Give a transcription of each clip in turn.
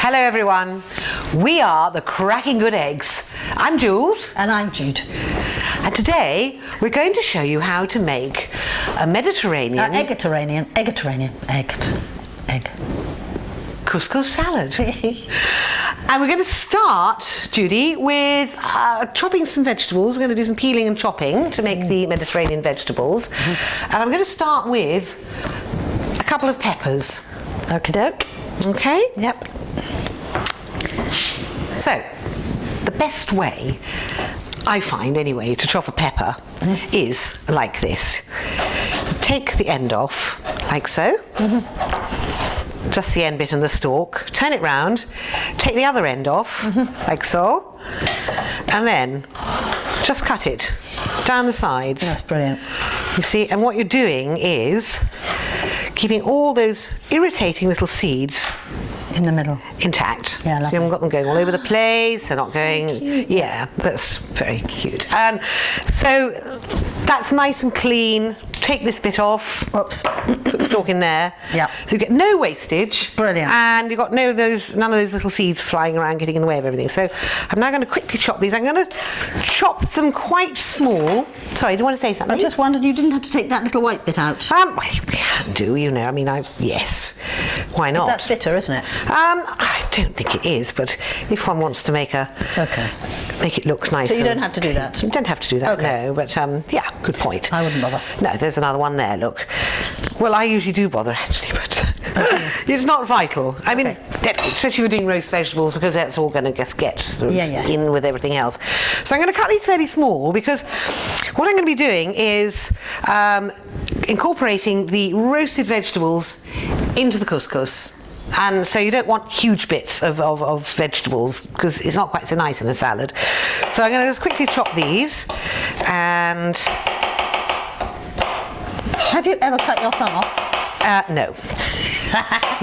Hello everyone, we are the Cracking Good Eggs. I'm Jules. And I'm Jude. And today we're going to show you how to make a Mediterranean... egg. Couscous salad. And we're going to start, Judy, with chopping some vegetables. We're going to do some peeling and chopping to make the Mediterranean vegetables. And I'm going to start with a couple of peppers. Okie doke. Okay? Yep. So, the best way, I find anyway, to chop a pepper is like this. Take the end off, like so. Just the end bit and the stalk. Turn it round, take the other end off, like so. And then just cut it down the sides. That's brilliant. You see, and what you're doing is keeping all those irritating little seeds In the middle. intact. Yeah, So you haven't got them going all over the place. They're not going. Cute. Yeah, that's very cute. And so that's nice and clean. Take this bit off. Whoops. Put the stalk in there. Yeah. So you get no wastage. Brilliant. And you've got none of those little seeds flying around getting in the way of everything. So I'm now going to quickly chop these. I'm going to chop them quite small. Sorry, do you want to say something? I just wondered you didn't have to take that little white bit out. Well, we can do, you know. I mean, yes. Why not? That's bitter, isn't it? I don't think it is, but if one wants to make it look nice. So you don't have to do that? You don't have to do that, Okay. no. But yeah, good point. I wouldn't bother. No, there's another one there. Look. Well, I usually do bother actually, but it's not vital. I mean, especially if you're doing roast vegetables, because that's all going to just get sort of in with everything else. So I'm going to cut these fairly small because what I'm going to be doing is incorporating the roasted vegetables into the couscous. And so you don't want huge bits of vegetables because it's not quite so nice in a salad. So I'm going to just quickly chop these. And Have you ever cut your thumb off? no.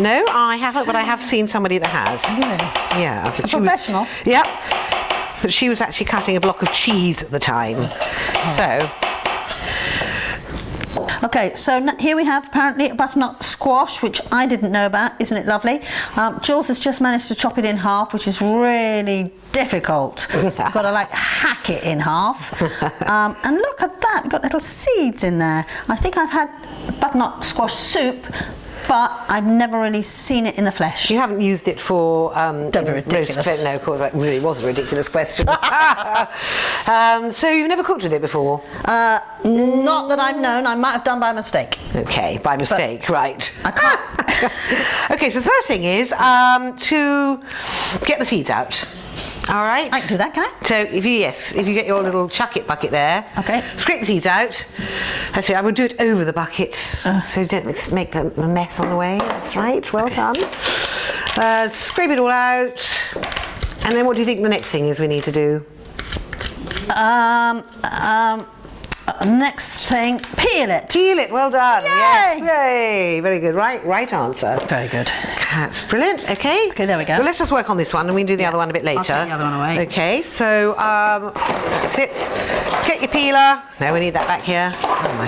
No, I haven't, but I have seen somebody that has. Really? Yeah. A professional? Yep. But she was actually cutting a block of cheese at the time. So... Okay, so here we have apparently a butternut squash, which I didn't know about. Isn't it lovely? Jules has just managed to chop it in half, which is really difficult. You've got to like hack it in half. And look at that, we've got little seeds in there. I think I've had butternut squash soup, but I've never really seen it in the flesh. You haven't used it for Don't be ridiculous. roast? No, of course, that really was a ridiculous question. So you've never cooked with it before? Not that I've known. I might have done by mistake. Okay, by mistake, right. I can't. Okay, so the first thing is to get the seeds out. All right. I can do that, can I? So if you get your little chuck-it bucket there, Okay. scrape the seeds out. Actually, I would do it over the bucket, so you don't make a mess on the way. That's right. Well done. Scrape it all out, and then what do you think the next thing is we need to do? Next thing, peel it. Peel it. Well done. Yay! Yes. Yay. Very good. Right answer. Very good. That's brilliant. Okay. Okay, there we go. Well, let's just work on this one, and we can do the other one a bit later. I'll take the other one away. Okay. So that's it. Get your peeler. No, we need that back here. Oh my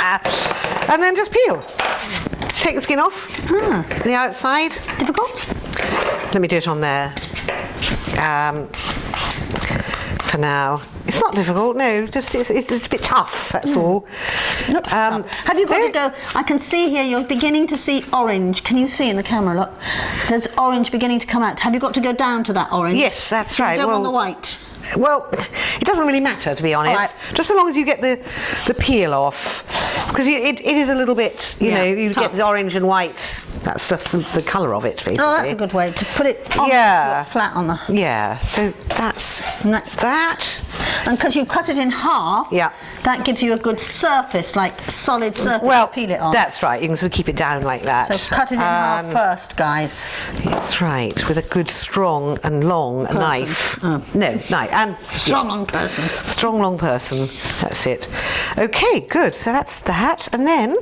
god. And then just peel. Take the skin off. The outside. Difficult? Let me do it on there. For now. It's not difficult, no, just it's a bit tough, that's all. Looks tough. Have you got to go? I can see here you're beginning to see orange. Can you see in the camera? Look, there's orange beginning to come out. Have you got to go down to that orange? Yes, that's right. You don't want the white. Well, it doesn't really matter, to be honest. All right. Just so long as you get the peel off, because it is a little bit, you know, you tough. get the orange and white. That's just the colour of it, basically. Oh, that's a good way to put it on flat on the... Yeah, so that's that. And because you cut it in half, that gives you a good surface, like solid surface to peel it on. That's right, you can sort of keep it down like that. So cut it in half first, guys. That's right, with a good strong and long knife. Oh. No, knife. And Strong long person. Strong long person, that's it. Okay, good, so that's that. And then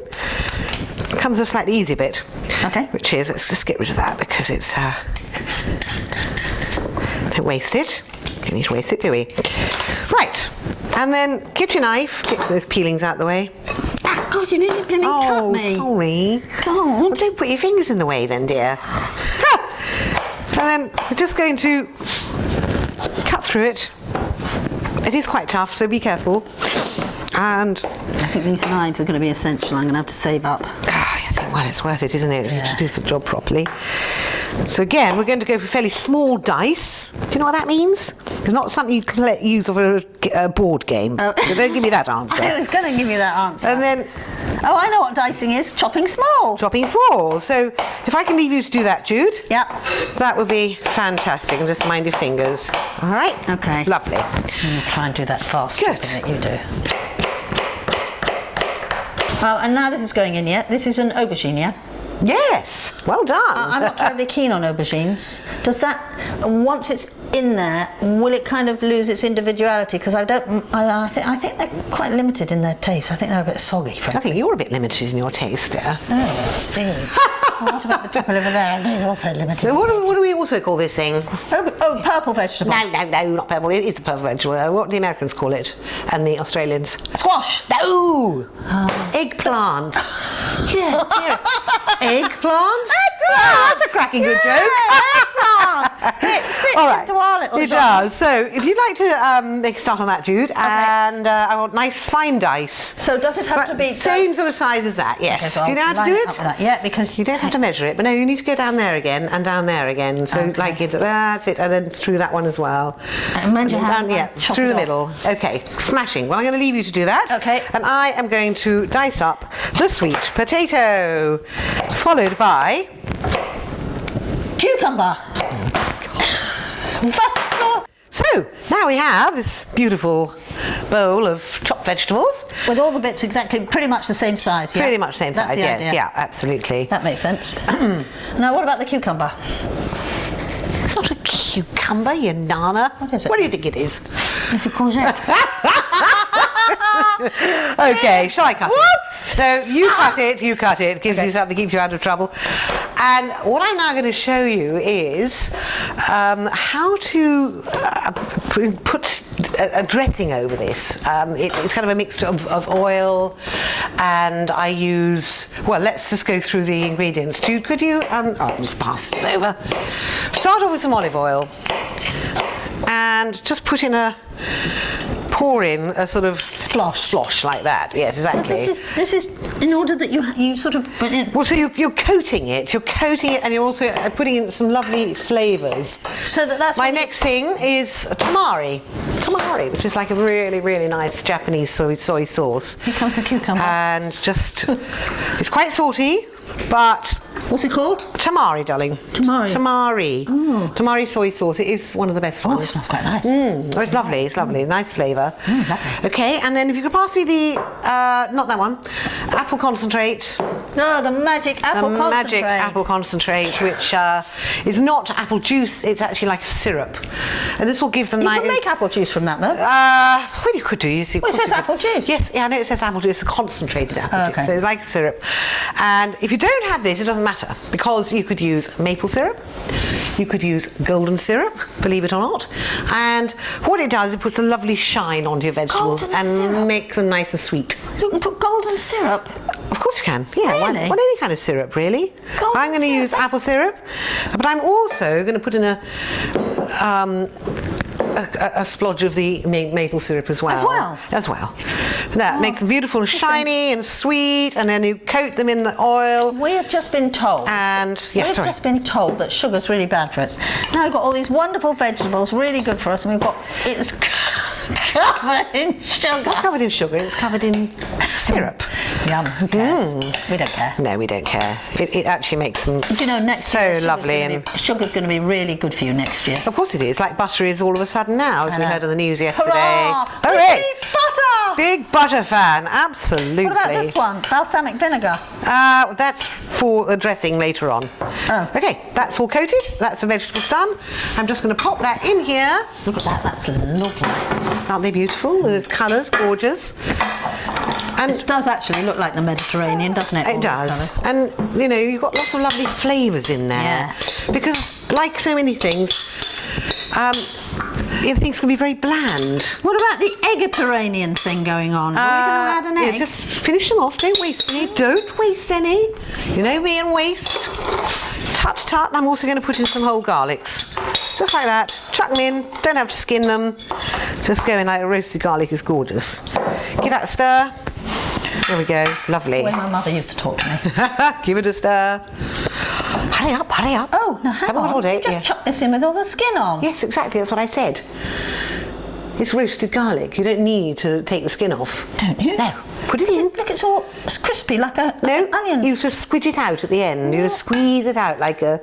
comes a slightly easier bit. Okay. Which is, let's just get rid of that because it's, don't waste it. Don't need to waste it, do we? Right, and then get your knife, get those peelings out the way. Ah, God, you nearly blooming cut me. Sorry. God. Well, don't put your fingers in the way then, dear. And then we're just going to cut through it. It is quite tough, so be careful. And I think these knives are going to be essential. I'm going to have to save up. I think, well, it's worth it, isn't it, to do the job properly. So again, we're going to go for fairly small dice. Do you know what that means? It's not something you can use of a board game. So don't give me that answer. I was going to give you that answer. And then... Oh, I know what dicing is. Chopping small. Chopping small. So if I can leave you to do that, Jude. Yeah. That would be fantastic. And just mind your fingers. All right? Okay. Lovely. I'm going to try and do that fast. Good. That you do. Oh, and now this is going in, yeah? This is an aubergine, yeah? Yes. Well done. I'm not terribly keen on aubergines. Does that, once it's in there, will it kind of lose its individuality? Because I think they're quite limited in their taste. I think they're a bit soggy. Frankly. I think you're a bit limited in your taste, dear. Oh, I see. Well, what about the people over there? And he's also limited. So what do we also call this thing? Oh, purple vegetable. No, not purple. It's a purple vegetable. What do the Americans call it? And the Australians? Squash. No! Eggplant. Yeah. Eggplant? Eggplant! That's a cracking good joke. Eggplant. It fits into our little It genre. does. So if you'd like to make a start on that, Jude, and I want nice fine dice. So does it have to be... Same sort of size as that, yes. Okay, so do you know how to I'll do line it? up with that. Yeah, because... You don't have to measure it, but no, you need to go down there again and down there again. So like it, that's it, and then through that one as well. And mind you have down, yeah, chop through it the off. middle. Okay, smashing. Well, I'm going to leave you to do that. Okay. And I am going to dice up the sweet potato, followed by... Cucumber. So, now we have this beautiful bowl of chopped vegetables. With all the bits exactly, pretty much the same size, yeah? Pretty much the same That's size, the yes. idea. Yeah, absolutely. That makes sense. Now, what about the cucumber? It's not a cucumber, you nana. What is it? What do you think it is? It's a courgette. Okay, shall I cut it? So you cut it, gives you something, keeps you out of trouble. And what I'm now going to show you is how to put a dressing over this. It's kind of a mixture of oil, and I use, well, let's just go through the ingredients. Jude, could you, I'll just pass this over. Start off with some olive oil, and just pour in a sort of splosh like that. Yes, exactly. So this is in order that you sort of put in. Well, so you're coating it, and you're also putting in some lovely flavours. So that's my next thing is tamari, which is like a really, really nice Japanese soy sauce. Here comes the cucumber. And just, it's quite salty, but... What's it called? Tamari, darling. Tamari. Oh. Tamari soy sauce. It is one of the best ones. Oh, it smells quite nice. Oh, it's lovely. It's lovely. Nice flavour. Lovely. Okay, and then if you could pass me the, not that one, apple concentrate. Oh, the magic apple concentrate. Magic apple concentrate, which is not apple juice. It's actually like a syrup, and this will give them. You can make apple juice from that, though. Well, you could do. You see, well, it says apple juice. Yes, yeah, I know it says apple juice. It's a concentrated apple juice, so it's like syrup. And if you don't have this, it doesn't matter, because you could use maple syrup, you could use golden syrup, believe it or not. And what it does, it puts a lovely shine onto your vegetables and make them nice and sweet. You can put golden syrup. Of course you can. Yeah, really? Well, any kind of syrup, really. Golden I'm going to use apple syrup, but I'm also going to put in a splodge of the maple syrup as well. As well. That makes them beautiful and shiny and sweet, and then you coat them in the oil. We have just been told. Just been told that sugar's really bad for us. Now we've got all these wonderful vegetables, really good for us, and it's covered in sugar. Not covered in sugar, it's covered in syrup. Yum, who cares? We don't care. No, we don't care. It actually makes them next so year, lovely. Sugar's going to be really good for you next year. Of course it is, like butter is all of a sudden now, as we heard on the news yesterday. Hurrah! Hooray! Butter! Big butter fan, absolutely. What about this one? Balsamic vinegar. That's for the dressing later on. Oh. Okay, that's all coated. That's the vegetables done. I'm just going to pop that in here. Look at that, that's lovely. Aren't they beautiful? There's colours, gorgeous. And it does actually look like the Mediterranean, doesn't it? It does. And, you know, you've got lots of lovely flavours in there. Yeah. Because, like so many things, Everything's going to be very bland. What about the Mediterranean thing going on? Are we going to add an egg? Yeah, just finish them off. Don't waste any. Don't waste any. You know me and waste. Tut tut. And I'm also going to put in some whole garlics. Just like that. Chuck them in. Don't have to skin them. Just go in like a roasted garlic is gorgeous. Give that a stir. There we go. Lovely. That's the way my mother used to talk to me. Give it a stir. Hurry up, hurry up. Oh, no, hang Haven't got all on. day, You just yeah. chuck this in with all the skin on. Yes, exactly. That's what I said. It's roasted garlic. You don't need to take the skin off. Don't you? No. Put it in. Look, it's crispy like an onion. You just squidge it out at the end. You just squeeze it out like a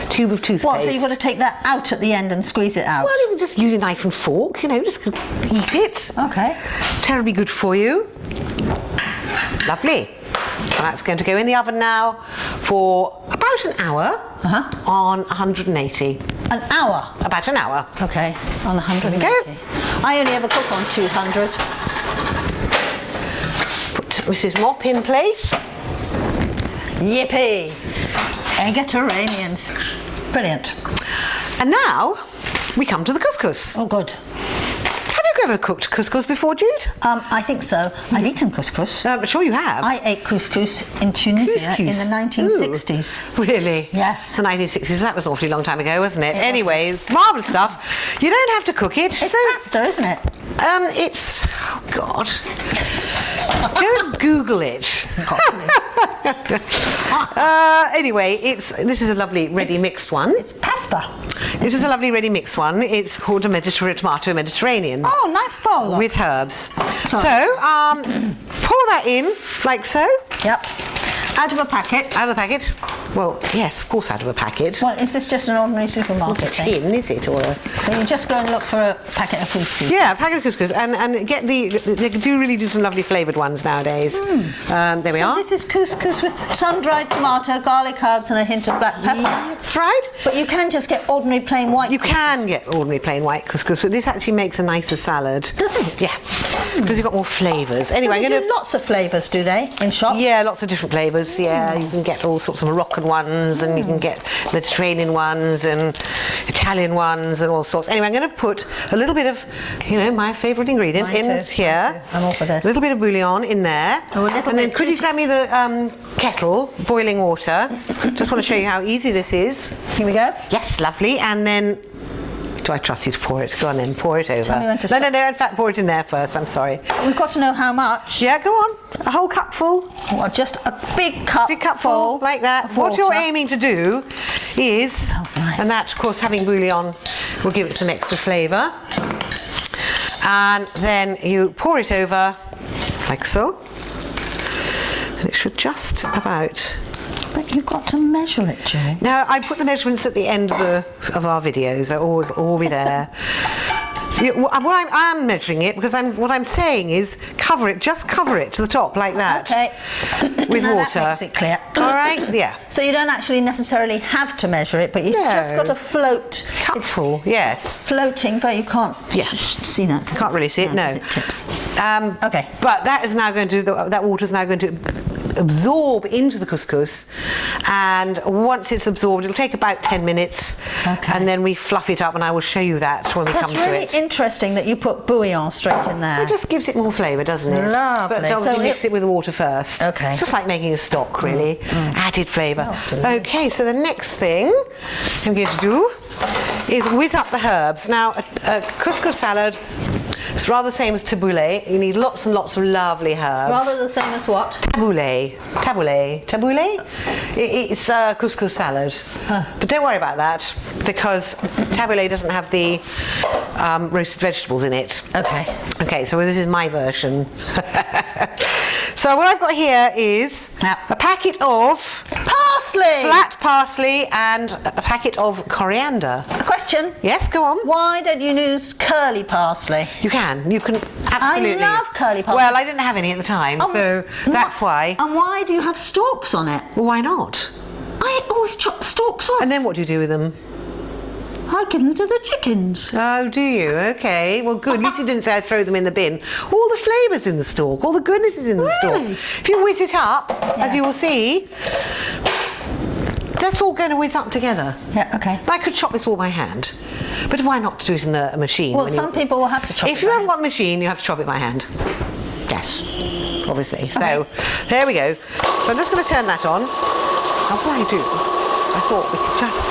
tube of toothpaste. What, so you've got to take that out at the end and squeeze it out? Well, you can just use a knife and fork, you know, just eat it. Okay. Terribly good for you. Lovely. And that's going to go in the oven now for about an hour on 180. An hour? About an hour. Okay, on 180. There we go. I only ever cook on 200. Put Mrs. Mop in place. Yippee! Mediterraneans. Brilliant. And now we come to the couscous. Oh, good. Have you ever cooked couscous before, Jude? I think so. I've eaten couscous. I'm sure you have. I ate couscous in Tunisia in the 1960s. Ooh, really? Yes. The 1960s. That was an awfully long time ago, wasn't it? Anyway, marvellous stuff. You don't have to cook it. It's pasta, isn't it? It's... Oh, God. Don't Google it. Anyway, this is a lovely ready mixed one. It's pasta. This is a lovely ready mixed one. It's called a tomato Mediterranean. Oh, nice bowl. With herbs. Sorry. So, pour that in like so. Yep. Out of a packet. Out of the packet. Well, yes, of course, out of a packet. Well, is this just an ordinary supermarket Not a thing? tin, is it? Or So you just go and look for a packet of couscous? yeah, a packet of couscous, and get they do really do some lovely flavoured ones nowadays. There we are. So this is couscous with sun-dried tomato, garlic, herbs, and a hint of black pepper. Yeah, that's right. But you can just get ordinary plain white. You can get ordinary plain white couscous, but this actually makes a nicer salad. Does it? Yeah, because you've got more flavours. Anyway, So I'm they going do lots of flavours, do they, in shop? Yeah, lots of different flavours. Yeah, you can get all sorts of Moroccan ones, and you can get Mediterranean ones, and Italian ones, and all sorts. Anyway, I'm going to put a little bit of, my favourite ingredient Mine in too, here. mine too. I'm all for this. A little bit of bouillon in there. Oh, a little and then bit. could you grab me the kettle, boiling water? Just want to show you how easy this is. Here we go. Yes, lovely. And then, do I trust you to pour it? Go on then, pour it over. Tell me when to No, stop. in fact, pour it in there first. I'm sorry. We've got to know how much. Yeah, go on. A whole cupful. Well, just a big cup. Big cupful, like that. of What you're water. aiming to do is, Smells nice. and that, of course, having bouillon will give it some extra flavour. And then you pour it over, like so. And it should just about. But you've got to measure it, Joe. Now, I put the measurements at the end of our videos. They'll all be there. I'm measuring it because what I'm saying is just cover it to the top like that. Okay. With Now water. That makes it clear. All right. Yeah. So you don't actually necessarily have to measure it, but you've just got to float. Cupful. Yes. Floating, but you can't see that. Can't really see it. No. 'cause it tips. Okay. But that is now going to that water is now going to absorb into the couscous, and once it's absorbed, it'll take about 10 minutes, and then we fluff it up, and I will show you that when we That's come to really it. interesting that you put bouillon straight in there. It just gives it more flavour, doesn't it? Lovely. But obviously So mix it with the water first. Okay. It's just like making a stock, really. Added flavour. Okay, so the next thing I'm going to do is whiz up the herbs. Now, a couscous salad is rather the same as tabbouleh. You need lots and lots of lovely herbs. Rather the same as what? Tabbouleh. It's a couscous salad. But don't worry about that, because tabbouleh doesn't have the roasted vegetables in it. Okay. Okay, so this is my version. So what I've got here is a packet of Parsley! flat parsley and a packet of coriander. A question. Yes, go on. Why don't you use curly parsley? You can absolutely. I love curly parsley. Well, I didn't have any at the time, so that's why. And why do you have stalks on it? Well, why not? I always chop stalks off. And then what do you do with them? I give them to the chickens. Oh, do you? Okay. Well, good. At least you didn't say I'd throw them in the bin. All the flavour's in the stalk. All the goodness is in the Really? stalk. If you whiz it up, as you will see, that's all going to whiz up together. Yeah, okay. I could chop this all by hand, but why not do it in a machine? Well, some people will have to chop it. If you haven't got a machine, you have to chop it by hand. Yes, obviously. So there we go. So I'm just going to turn that on. Now what I do, I thought we could just.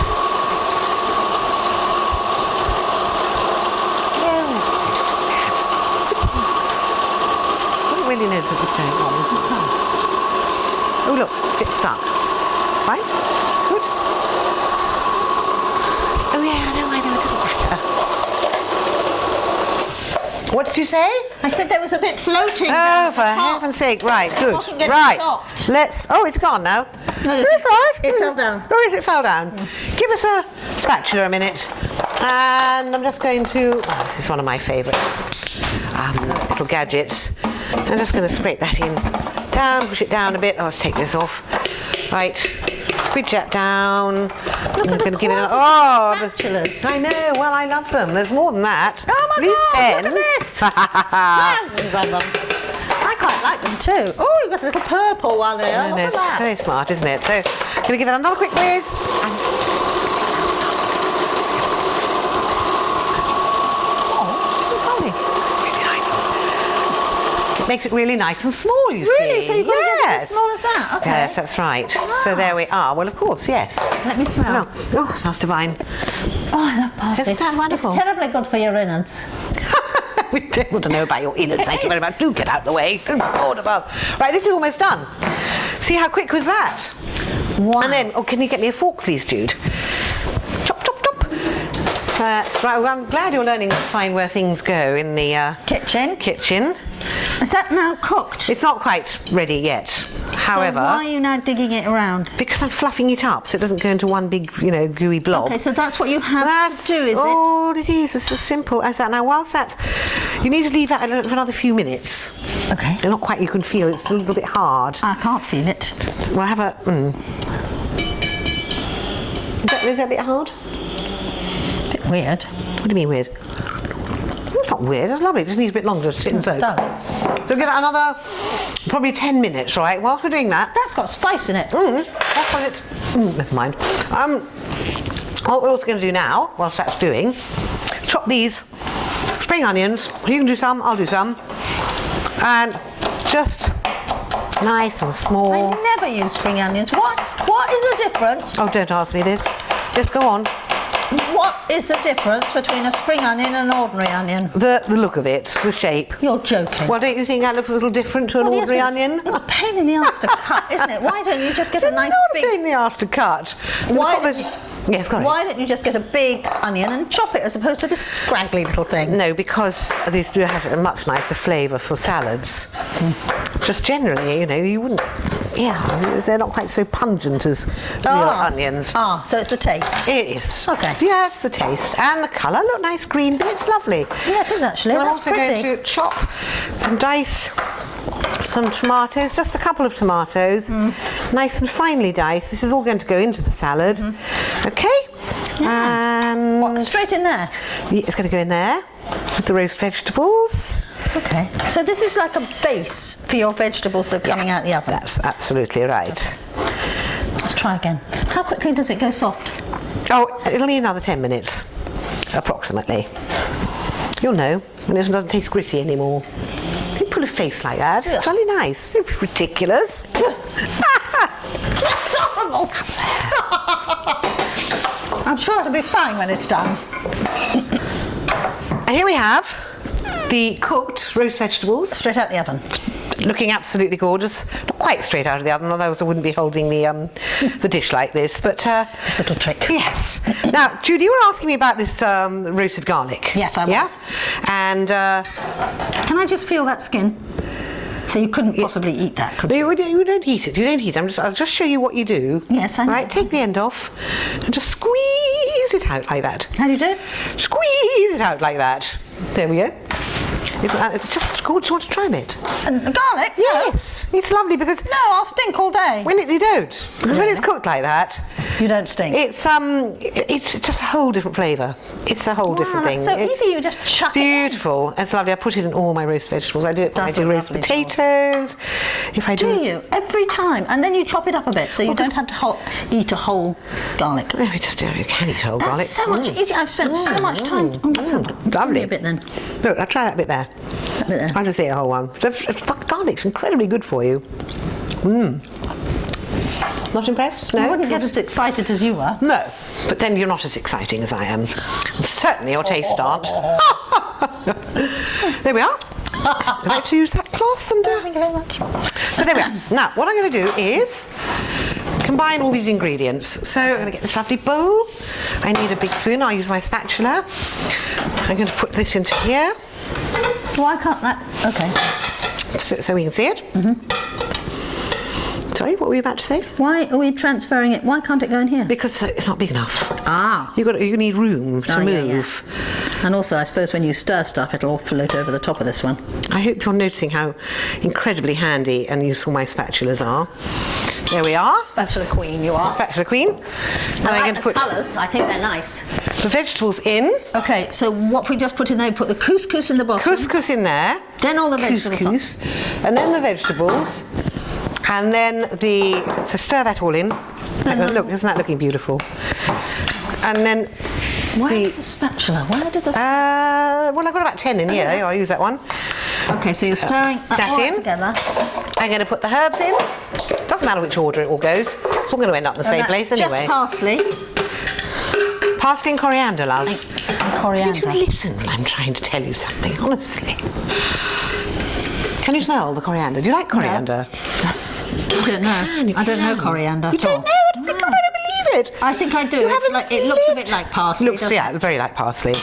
I didn't really know that was going on. Oh look, it's a bit stuck. It's fine. It's good. Oh yeah, I know. It doesn't matter. What did you say? I said there was a bit floating. Oh, for heaven's sake! Right, good. wasn't getting Right, chopped. let's. Oh, it's gone now. No, It's right. it fell down. Oh, yes, it fell down. Give us a spatula a minute, and I'm just going to. Oh, this is one of my favourite little gadgets. I'm just going to scrape that in, down, push it down a bit. Oh, let's take this off. Right, squidge that down. Look at the give it spatulas. I know. Well, I love them. There's more than that. Oh my At least God, 10. look at this. Thousands of them. I quite like them too. Oh, you've got a little purple one there. I know, Look at it's that. very smart, isn't it? So, going to give it another quick whiz. It's lovely. It's really nice. It makes it really nice and small, you see. Really? So you've got to get it as small as that? Okay. Yes, that's right. So there we are. Well, of course, yes. Let me smell. Oh, it smells divine. Oh, I love parsley. Isn't that wonderful? It's terribly good for your innards. We don't want to know about your innards. Thank you very much. Do get out of the way. Good Lord above. Right, this is almost done. See how quick was that? Wow. And then, can you get me a fork, please, Jude? Chop, chop, chop. That's right. Well, I'm glad you're learning to find where things go in the kitchen. Is that now cooked? It's not quite ready yet. However, so why are you now digging it around? Because I'm fluffing it up so it doesn't go into one big, gooey blob. Okay, so that's what you have to do, is it? All it is. It's as simple as that. Now, whilst that's, you need to leave that for another few minutes. Okay. Not quite. You can feel it's a little bit hard. I can't feel it. Well, have a. Is that a bit hard? A bit weird. What do you mean weird? It's not weird. It's lovely. It just needs a bit longer to sit and soak. It does. So give it another probably 10 minutes, right? Whilst we're doing that. That's got spice in it. That's what it's. Never mind. What we're also going to do now, whilst that's doing, chop these spring onions. You can do some. I'll do some. And just nice and small. I never use spring onions. What is the difference? Oh, don't ask me this. Just go on. What is the difference between a spring onion and an ordinary onion? The look of it, the shape. You're joking. Well, don't you think that looks a little different to an ordinary onion? It's a pain in the arse to cut, isn't it? Why don't you just get a nice not big... a pain in the arse to cut. Why don't you... Yes, go on. Why don't you just get a big onion and chop it as opposed to this scraggly little thing? No, because these do have a much nicer flavour for salads. Just generally, you wouldn't... Yeah, they're not quite so pungent as real onions. So it's the taste. It is. Okay. Yeah, it's the taste. And the colour. Look, nice green bits. Lovely. Yeah, it is actually. I'm That's also pretty. going to chop and dice some tomatoes, just a couple of tomatoes, nice and finely diced. This is all going to go into the salad. Okay. Yeah. And What, straight in there? it's going to go in there with the roast vegetables. Okay. So this is like a base for your vegetables that are coming out the oven. That's absolutely right. Let's try again. How quickly does it go soft? Oh, it'll need another 10 minutes, approximately. You'll know when it doesn't taste gritty anymore. Don't pull a face like that. It's really nice. Don't be ridiculous. That's horrible. I'm sure it'll be fine when it's done. And here we have the cooked roast vegetables. Straight out the oven. Looking absolutely gorgeous. Not quite straight out of the oven, otherwise I wouldn't be holding the dish like this. But This little trick. yes. Now, Judy, you were asking me about this roasted garlic. Yes, I was. Yeah? And Can I just feel that skin? So you couldn't possibly eat that, could you? you don't eat it. You don't eat it. I'll just show you what you do. Yes, I know. Right, take the end off and just squeeze it out like that. How do you do it? Squeeze it out like that. There we go. It's just Oh, do you want to try a bit? And garlic? Yes, it's lovely because No, I'll stink all day. you don't, because when it's cooked like that, You don't stink. it's just a whole different flavour. It's a whole different thing. That's so It's easy. You just chuck it in. beautiful. It's lovely. I put it in all my roast vegetables. I do it when I That's do a roast lovely potatoes. If I Do you? Every time. And then you chop it up a bit so you don't have to eat a whole garlic. No, we just do. You can eat whole That's garlic. so much easier. I've spent so much time. That sounds good. Give Lovely. me a bit then. Look, I'll try that bit there. That bit there. I'll just eat a whole one. Garlic's incredibly good for you. Not impressed? No? I wouldn't get as excited as you were. No, but then you're not as exciting as I am. And certainly your tastes aren't. There we are. I'd like to use that cloth and... Thank you very much. So there we are. Now, what I'm going to do is combine all these ingredients. So I'm going to get this lovely bowl. I need a big spoon. I'll use my spatula. I'm going to put this into here Why can't that... Okay. so we can see it. Sorry, what were you about to say? Why are we transferring it? Why can't it go in here? Because it's not big enough. Ah. You need room to move. And also, I suppose when you stir stuff, it'll all float over the top of this one. I hope you're noticing how incredibly handy and useful my spatulas are. There we are. Spatula queen, you are. Spatula queen. And I'm going to put colours. I think they're nice. the vegetables in. Okay, so what have we just put in there? We put the couscous in the bottom. Couscous in there. Then all the vegetables. Couscous. And then the vegetables. And then so stir that all in. Look, isn't that looking beautiful? And then Where's the spatula? Where did the... well, I've got about 10 in here. I'll use that one. Okay, so you're stirring that all in. together. I'm going to put the herbs in. Doesn't matter which order it all goes. It's all going to end up in the same place anyway. Just parsley. Parsley and coriander, love. And coriander. Can you listen when I'm trying to tell you something, honestly? Can you smell the coriander? Do you like coriander? I don't know. I don't know coriander You at all. don't know? I don't believe it. I think I do. It looks a bit like parsley. Looks, yeah, very like parsley.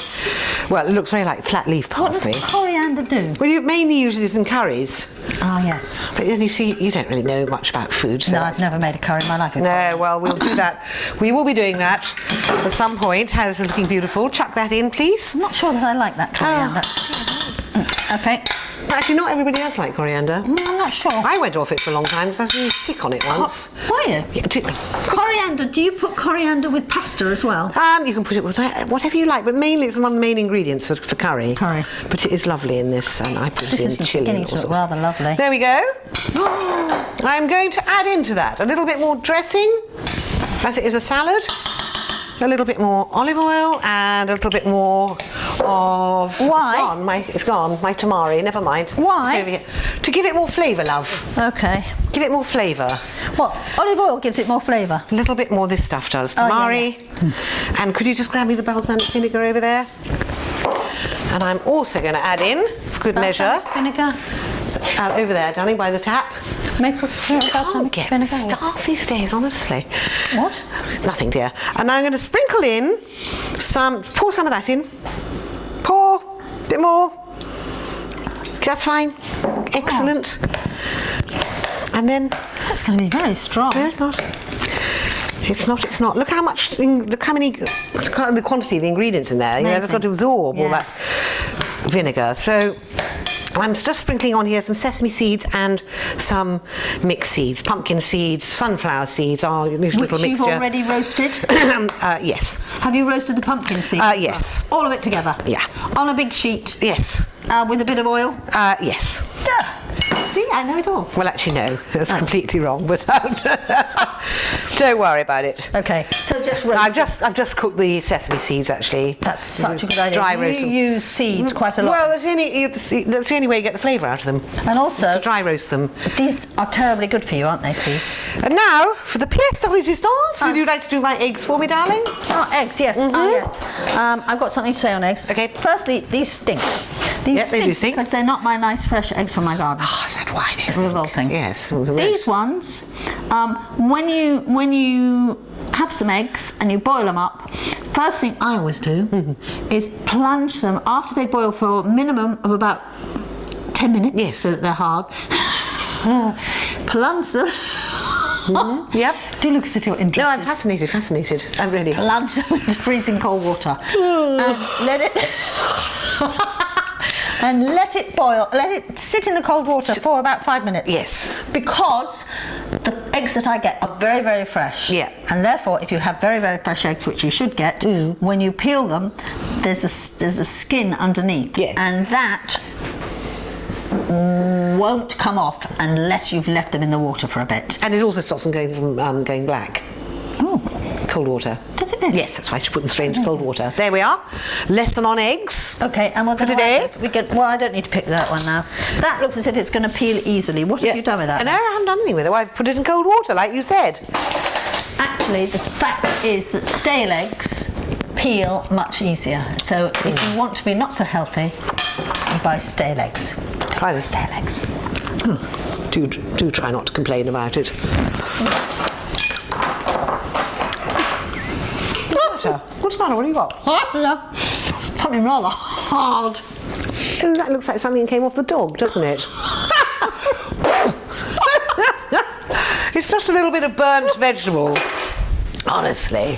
Well, it looks very like flat leaf What does parsley. coriander do? Well, you mainly use it in curries. Ah, yes. But then you see, you don't really know much about food. So No, I've never made a curry in my life. No, well, we'll do that. We will be doing that at some point. How's it looking beautiful? Chuck that in, please. I'm not sure that I like that coriander. Okay. Actually, not everybody does like coriander. I'm not sure. I went off it for a long time because I was really sick on it once. Were you? Yeah, Coriander, do you put coriander with pasta as well? you can put it with whatever you like, but mainly it's one of the main ingredients for curry. Curry. But it is lovely in this, and I put This it is in chili. beginning and all to look sorts. rather lovely. There we go. I'm going to add into that a little bit more dressing, as it is a salad. A little bit more olive oil and a little bit more of... Why? It's gone. My tamari. Never mind. Why? It's over here. To give it more flavour, love. Okay. Give it more flavour. What? Olive oil gives it more flavour? A little bit more this stuff does. Oh, Tamari. yeah, And could you just grab me the balsamic vinegar over there? And I'm also going to add in, for good measure, Vinegar. over there, darling, by the tap. Maple syrup. Can't balsamic get vinegar. stuff these days, honestly. What? Nothing, dear. And I'm going to sprinkle in pour some of that in. Pour, a bit more. That's fine. Excellent. And then... That's going to be very strong. No, it's not. It's not. Look how many, the quantity of the ingredients in there. You know, it's got to absorb all that vinegar. So I'm just sprinkling on here some sesame seeds and some mixed seeds, pumpkin seeds, sunflower seeds, our little Which mixture. you've already roasted? Yes. Have you roasted the pumpkin seeds? Yes. All of it together? Yeah. On a big sheet? Yes. With a bit of oil? Yes. Duh. See, I know it all. Well, actually, no. That's completely wrong, but don't worry about it. Okay, so just roast. I've just cooked the sesame seeds, actually. That's such a good idea. Dry roast You them. use seeds quite a lot. Well, that's the only way you get the flavour out of them. And also, to dry roast them. these are terribly good for you, aren't they, seeds? And now, for the pièce de résistance, would you like to do my eggs for me, darling? Oh, eggs, yes. Yes. I've got something to say on eggs. Okay. Firstly, these stink. These they do stink. because they're not my nice fresh eggs from my garden. Oh, is that why they stink? Revolting. Yes. These ones, when you have some eggs and you boil them up, first thing I always do is plunge them after they boil for a minimum of about 10 minutes, Yes. so that they're hard. Plunge them. Yep. Do look as if you're interested. No, I'm fascinated. I'm really. Plunge them into freezing cold water. And let it. and let it boil. Let it sit in the cold water for about 5 minutes. Yes. Because the eggs that I get are very, very fresh. Yeah. And therefore, if you have very, very fresh eggs, which you should get, when you peel them, there's a skin underneath. Yeah. And that won't come off unless you've left them in the water for a bit. And it also stops them going from going black. Oh. Cold water. Does it really? Yes, that's why you put them straight into cold water. There we are. Lesson on eggs. Okay, and we're going to today. well, I don't need to pick that one now. That looks as if it's going to peel easily. What have you done with that? No, I haven't done anything with it. I've put it in cold water, like you said. Actually, the fact is that stale eggs peel much easier. So if you want to be not so healthy, you buy stale eggs. Try this. Stale eggs. Do try not to complain about it. What's the matter? What have you got? Something rather hard. Oh, that looks like something came off the dog, doesn't it? It's just a little bit of burnt vegetable. Honestly.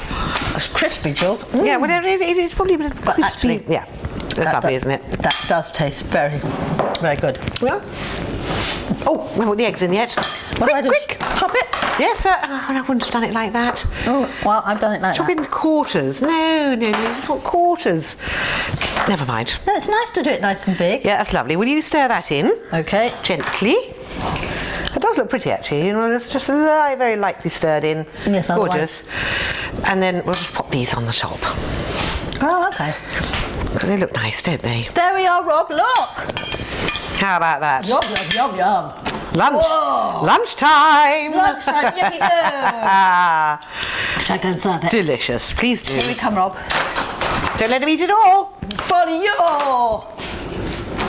It's crispy, Jill. Yeah, well, it is probably a bit crispy. Actually, Yeah, that's lovely, isn't it? That does taste very, very good. Yeah. Oh, we haven't put the eggs in yet. What do I do? Quick. Chop it? Yes, sir. Oh, I wouldn't have done it like that. Oh, well, I've done it like Chop that. in quarters. No, just want quarters. Never mind. No, it's nice to do it nice and big. Yeah, that's lovely. Will you stir that in? Okay. Gently. It does look pretty, actually. You know, it's just very lightly stirred in. Yes, gorgeous. And then we'll just pop these on the top Oh, okay. because they look nice, don't they? There we are, Rob. Look. How about that? Yum, yum, yum, yum. Lunch. Whoa. Lunchtime. Lunchtime, yummy go. Shall I go and serve it? Delicious. Please do. Here we come, Rob. Don't let him eat it all. For you.